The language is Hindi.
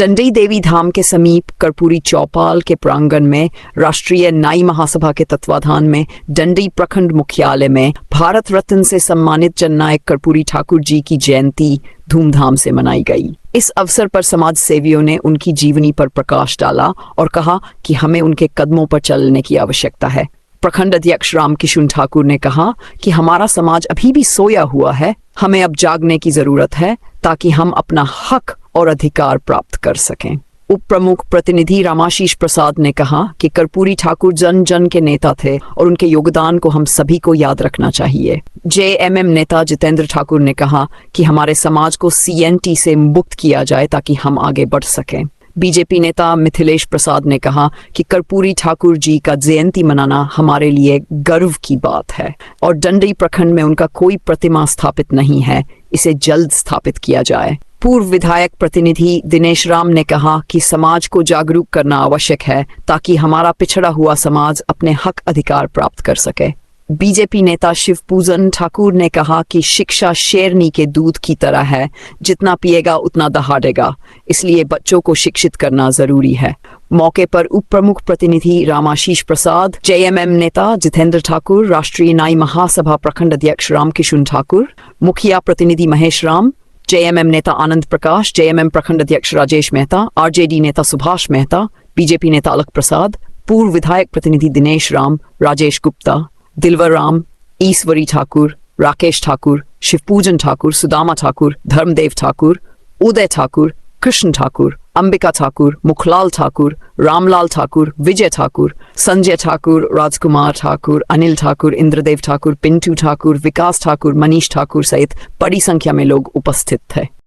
डंडी देवी धाम के समीप कर्पूरी चौपाल के प्रांगण में राष्ट्रीय नाई महासभा के तत्वाधान में डंडी प्रखंड मुख्यालय में भारत रत्न से सम्मानित जननायक कर्पूरी ठाकुर जी की जयंती धूमधाम से मनाई गई। इस अवसर पर समाज सेवियों ने उनकी जीवनी पर प्रकाश डाला और कहा कि हमें उनके कदमों पर चलने की आवश्यकता है। प्रखंड अध्यक्ष रामकिशुन ठाकुर ने कहा कि हमारा समाज अभी भी सोया हुआ है, हमें अब जागने की जरूरत है ताकि हम अपना हक और अधिकार प्राप्त कर सकें। उप प्रमुख प्रतिनिधि रामाशीष प्रसाद ने कहा कि कर्पूरी ठाकुर जन जन के नेता थे और उनके योगदान को हम सभी को याद रखना चाहिए। जेएमएम नेता जितेंद्र ठाकुर ने कहा कि हमारे समाज को सीएनटी से मुक्त किया जाए ताकि हम आगे बढ़ सकें। बीजेपी नेता मिथिलेश प्रसाद ने कहा कि कर्पूरी ठाकुर जी का जयंती मनाना हमारे लिए गर्व की बात है और डंडी प्रखंड में उनका कोई प्रतिमा स्थापित नहीं है, इसे जल्द स्थापित किया जाए। पूर्व विधायक प्रतिनिधि दिनेश राम ने कहा कि समाज को जागरूक करना आवश्यक है ताकि हमारा पिछड़ा हुआ समाज अपने हक अधिकार प्राप्त कर सके। बीजेपी नेता शिवपूजन ठाकुर ने कहा कि शिक्षा शेरनी के दूध की तरह है, जितना पिएगा उतना दहाड़ेगा, इसलिए बच्चों को शिक्षित करना जरूरी है। मौके पर उप प्रमुख प्रतिनिधि रामाशीष प्रसाद, जेएमएम नेता जितेंद्र ठाकुर, राष्ट्रीय नाई महासभा प्रखंड अध्यक्ष रामकिशुन ठाकुर, मुखिया प्रतिनिधि महेश राम, जेएमएम नेता आनंद प्रकाश, जेएमएम प्रखंड अध्यक्ष राजेश मेहता, आरजेडी नेता सुभाष मेहता, बीजेपी नेता अलक प्रसाद, पूर्व विधायक प्रतिनिधि दिनेश राम, राजेश गुप्ता, दिलवर राम, ईश्वरी ठाकुर, राकेश ठाकुर, शिवपूजन ठाकुर, सुदामा ठाकुर, धर्मदेव ठाकुर, उदय ठाकुर, कृष्ण ठाकुर, अंबिका ठाकुर, मुखलाल ठाकुर, रामलाल ठाकुर, विजय ठाकुर, संजय ठाकुर, राजकुमार ठाकुर, अनिल ठाकुर, इंद्रदेव ठाकुर, पिंटू ठाकुर, विकास ठाकुर, मनीष ठाकुर सहित बड़ी संख्या में लोग उपस्थित थे।